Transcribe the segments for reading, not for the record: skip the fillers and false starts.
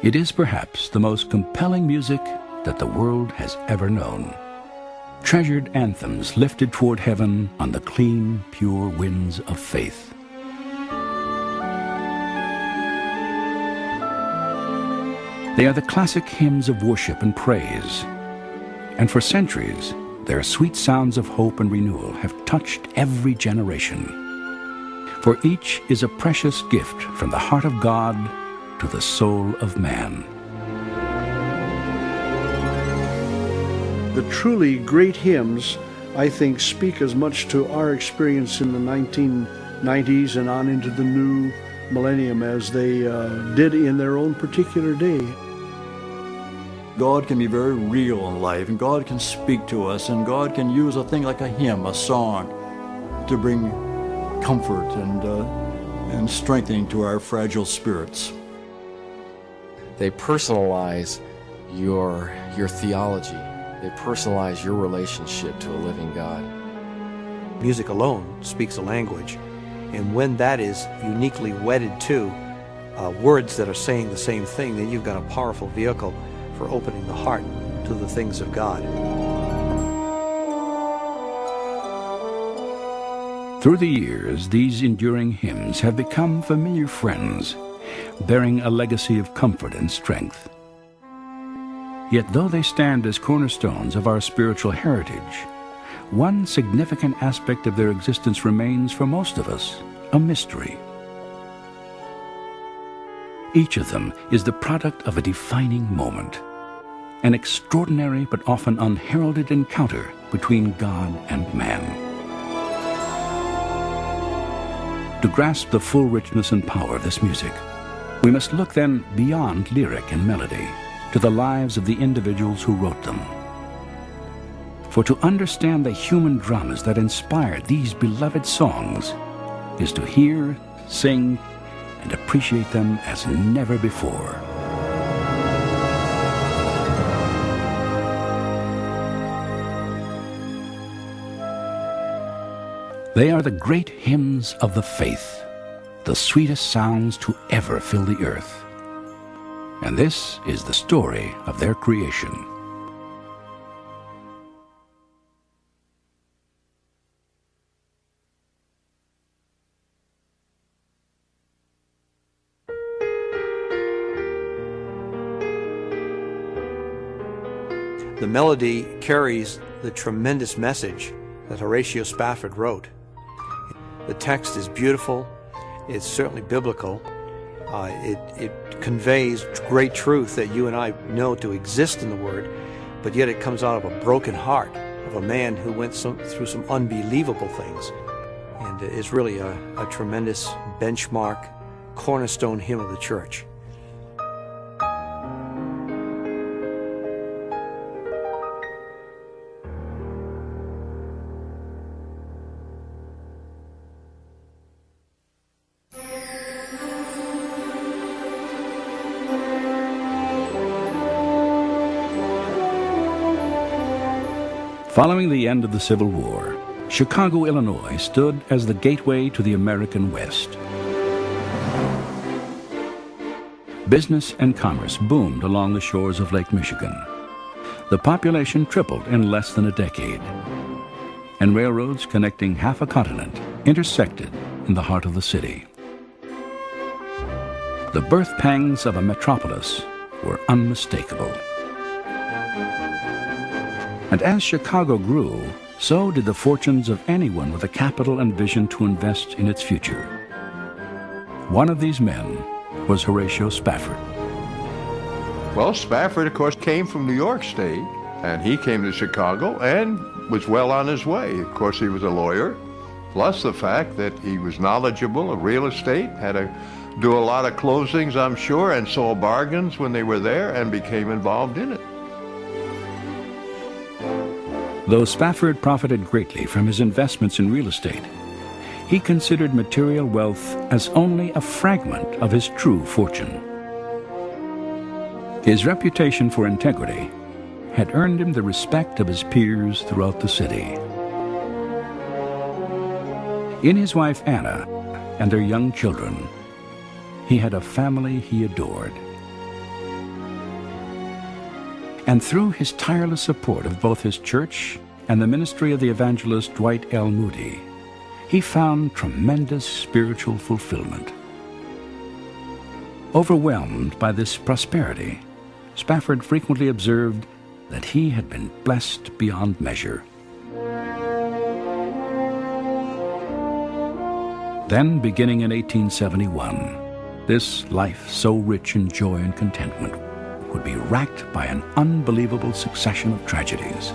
It is perhaps the most compelling music that the world has ever known. Treasured anthems lifted toward heaven on the clean, pure winds of faith. They are the classic hymns of worship and praise. And for centuries, their sweet sounds of hope and renewal have touched every generation. For each is a precious gift from the heart of God to the soul of man. The truly great hymns, I think, speak as much to our experience in the 1990s and on into the new millennium as they did in their own particular day. God can be very real in life, and God can speak to us, and God can use a thing like a hymn, a song, to bring comfort and strengthening to our fragile spirits. They personalize your theology. They personalize your relationship to a living God. Music alone speaks a language, and when that is uniquely wedded to words that are saying the same thing, then you've got a powerful vehicle for opening the heart to the things of God. Through the years, these enduring hymns have become familiar friends, bearing a legacy of comfort and strength. Yet though they stand as cornerstones of our spiritual heritage, one significant aspect of their existence remains for most of us a mystery. Each of them is the product of a defining moment, an extraordinary but often unheralded encounter between God and man. To grasp the full richness and power of this music, we must look then beyond lyric and melody to the lives of the individuals who wrote them. For to understand the human dramas that inspire these beloved songs is to hear, sing, and appreciate them as never before. They are the great hymns of the faith, the sweetest sounds to ever fill the earth. And this is the story of their creation. The melody carries the tremendous message that Horatio Spafford wrote. The text is beautiful. It's certainly biblical. It conveys great truth that you and I know to exist in the Word, but yet it comes out of a broken heart of a man who went through some unbelievable things. And it's really a tremendous benchmark cornerstone hymn of the church. Following the end of the Civil War, Chicago, Illinois stood as the gateway to the American West. Business and commerce boomed along the shores of Lake Michigan. The population tripled in less than a decade, and railroads connecting half a continent intersected in the heart of the city. The birth pangs of a metropolis were unmistakable. And as Chicago grew, so did the fortunes of anyone with the capital and vision to invest in its future. One of these men was Horatio Spafford. Well, Spafford, of course, came from New York State, and he came to Chicago and was well on his way. Of course, he was a lawyer, plus the fact that he was knowledgeable of real estate, had to do a lot of closings, I'm sure, and saw bargains when they were there and became involved in it. Though Spafford profited greatly from his investments in real estate, he considered material wealth as only a fragment of his true fortune. His reputation for integrity had earned him the respect of his peers throughout the city. In his wife Anna and their young children, he had a family he adored. And through his tireless support of both his church and the ministry of the evangelist Dwight L. Moody, he found tremendous spiritual fulfillment. Overwhelmed by this prosperity, Spafford frequently observed that he had been blessed beyond measure. Then, beginning in 1871, this life so rich in joy and contentment would be racked by an unbelievable succession of tragedies.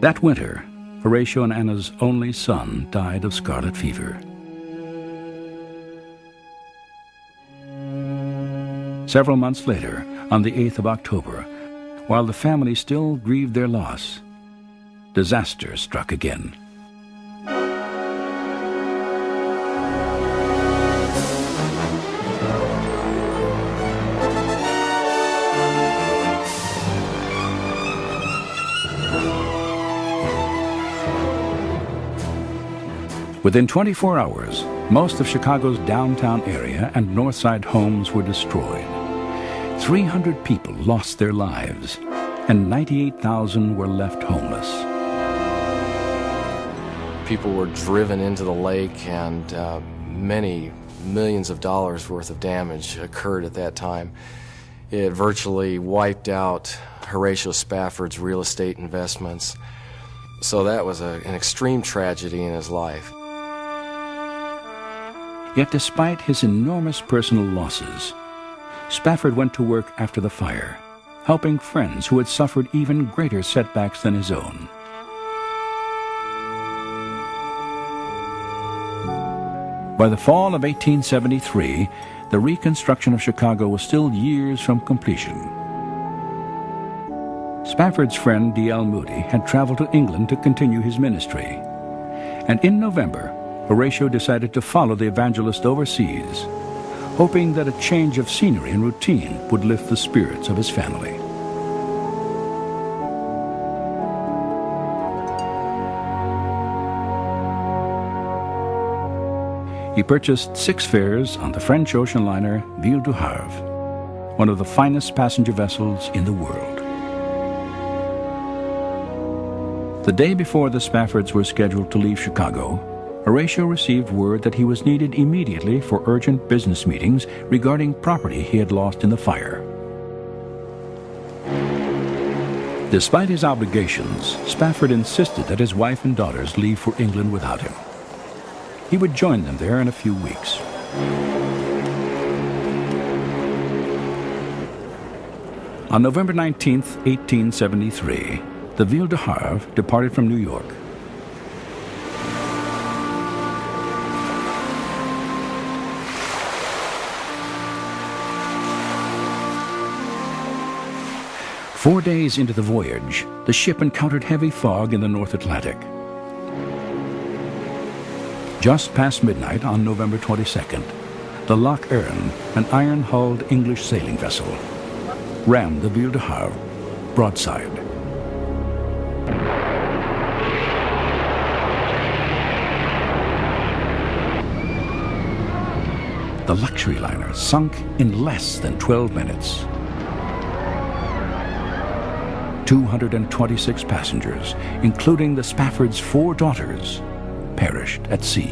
That winter, Horatio and Anna's only son died of scarlet fever. Several months later, on the 8th of October, while the family still grieved their loss, disaster struck again. Within 24 hours, most of Chicago's downtown area and North Side homes were destroyed. 300 people lost their lives, and 98,000 were left homeless. People were driven into the lake, and many millions of dollars worth of damage occurred at that time. It virtually wiped out Horatio Spafford's real estate investments. So that was an extreme tragedy in his life. Yet despite his enormous personal losses, Spafford went to work after the fire, helping friends who had suffered even greater setbacks than his own. By the fall of 1873, the reconstruction of Chicago was still years from completion. Spafford's friend D.L. Moody had traveled to England to continue his ministry, and in November, Horatio decided to follow the evangelist overseas, hoping that a change of scenery and routine would lift the spirits of his family. He purchased 6 fares on the French ocean liner Ville du Havre, one of the finest passenger vessels in the world. The day before the Spaffords were scheduled to leave Chicago, Horatio received word that he was needed immediately for urgent business meetings regarding property he had lost in the fire. Despite his obligations, Spafford insisted that his wife and daughters leave for England without him. He would join them there in a few weeks. On November 19, 1873, the Ville de Havre departed from New York. Four days into the voyage, the ship encountered heavy fog in the North Atlantic. Just past midnight on November 22nd, the Loch Earn, an iron-hulled English sailing vessel, rammed the Ville de Havre broadside. The luxury liner sunk in less than 12 minutes. 226 passengers, including the Spafford's 4 daughters, perished at sea.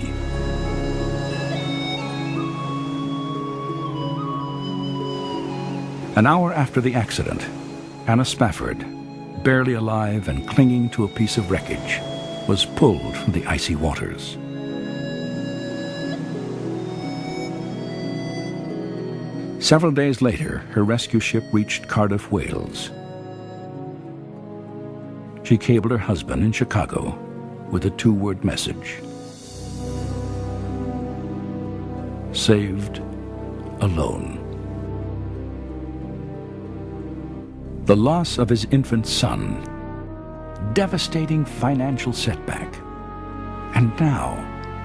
An hour after the accident, Anna Spafford, barely alive and clinging to a piece of wreckage, was pulled from the icy waters. Several days later, her rescue ship reached Cardiff, Wales. She cabled her husband in Chicago with a 2-word message: saved alone. The loss of his infant son, devastating financial setback, and now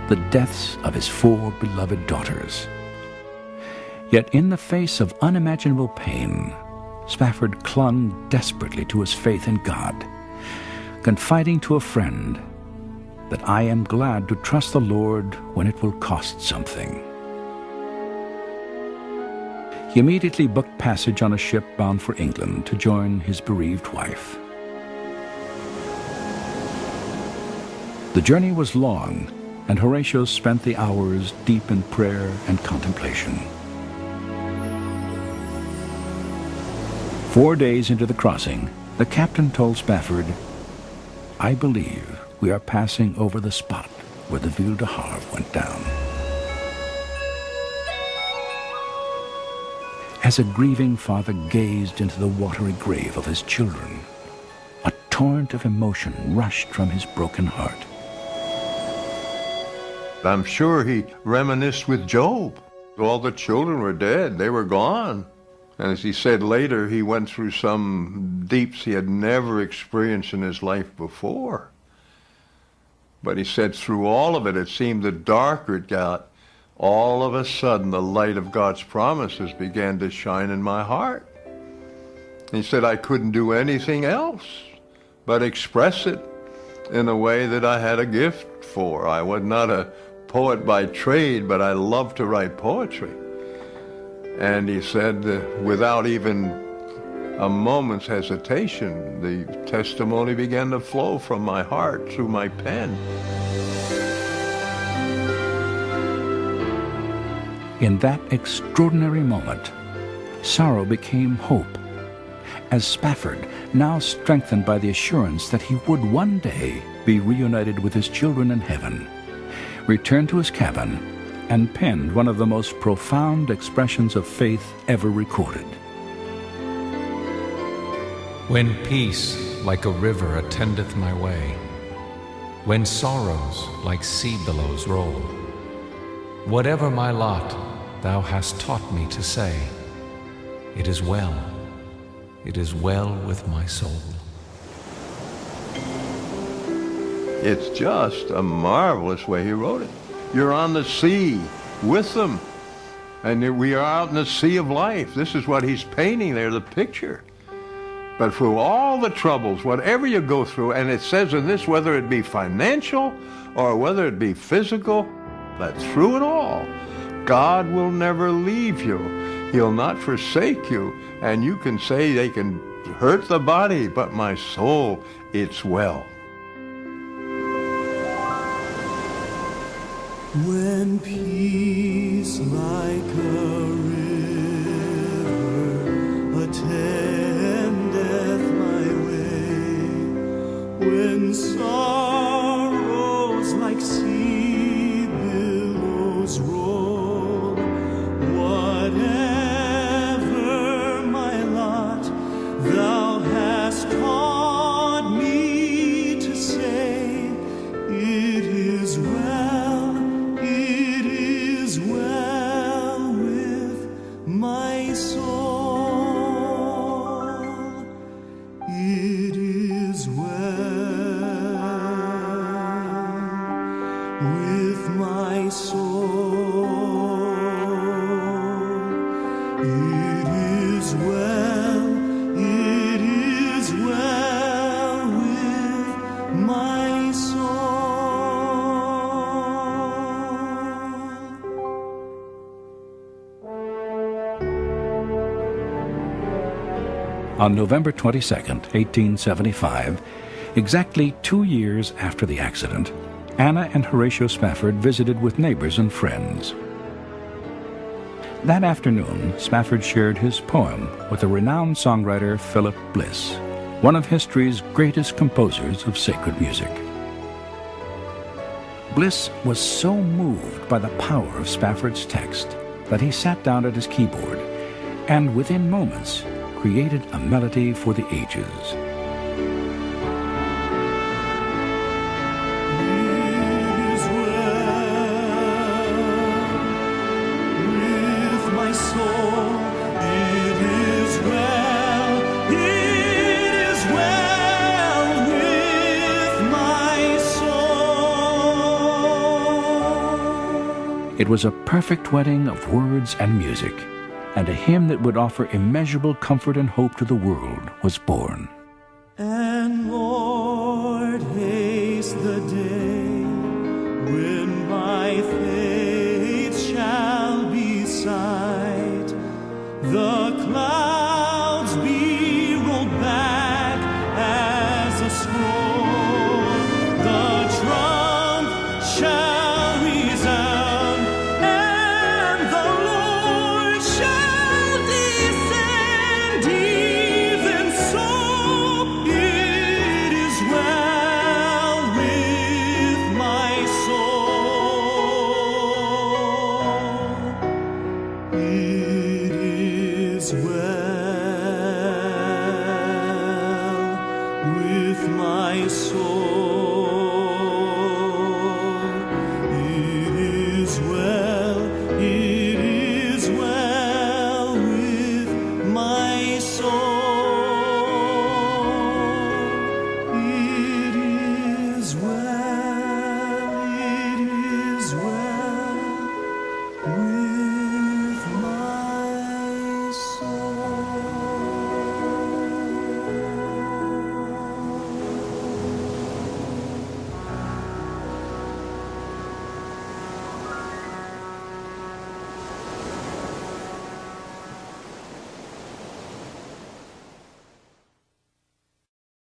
the deaths of his 4 beloved daughters. Yet in the face of unimaginable pain, Spafford clung desperately to his faith in God, confiding to a friend that I am glad to trust the Lord when it will cost something. He immediately booked passage on a ship bound for England to join his bereaved wife. The journey was long, and Horatio spent the hours deep in prayer and contemplation. 4 days into the crossing, the captain told Spafford, I believe we are passing over the spot where the Ville de Havre went down. As a grieving father gazed into the watery grave of his children, a torrent of emotion rushed from his broken heart. I'm sure he reminisced with Job. All the children were dead. They were gone. And as he said later, he went through some deeps he had never experienced in his life before. But he said through all of it, it seemed the darker it got, all of a sudden the light of God's promises began to shine in my heart. He said I couldn't do anything else but express it in a way that I had a gift for. I was not a poet by trade, but I loved to write poetry. And he said, without even a moment's hesitation, the testimony began to flow from my heart through my pen. In that extraordinary moment, sorrow became hope, as Spafford, now strengthened by the assurance that he would one day be reunited with his children in heaven, returned to his cabin and penned one of the most profound expressions of faith ever recorded. When peace like a river attendeth my way, when sorrows like sea billows roll, whatever my lot, thou hast taught me to say, it is well with my soul. It's just a marvelous way he wrote it. You're on the sea with them, and we are out in the sea of life. This is what he's painting there, the picture. But through all the troubles, whatever you go through, and it says in this, whether it be financial or whether it be physical, that through it all, God will never leave you. He'll not forsake you. And you can say they can hurt the body, but my soul, it's well. When peace like a river attendeth my way, when sorrows like sea billows roll, whatever my lot, thou hast taught me On November 22nd, 1875, exactly 2 years after the accident, Anna and Horatio Spafford visited with neighbors and friends. That afternoon, Spafford shared his poem with the renowned songwriter Philip Bliss, one of history's greatest composers of sacred music. Bliss was so moved by the power of Spafford's text that he sat down at his keyboard and within moments created a melody for the ages. It was a perfect wedding of words and music, and a hymn that would offer immeasurable comfort and hope to the world was born. And Lord, haste the day when my faith shall be sight, the clouds be rolled back as a scroll, the trump shall resound, and the Lord shall descend. Even so, it is well with my soul. It is well with my soul.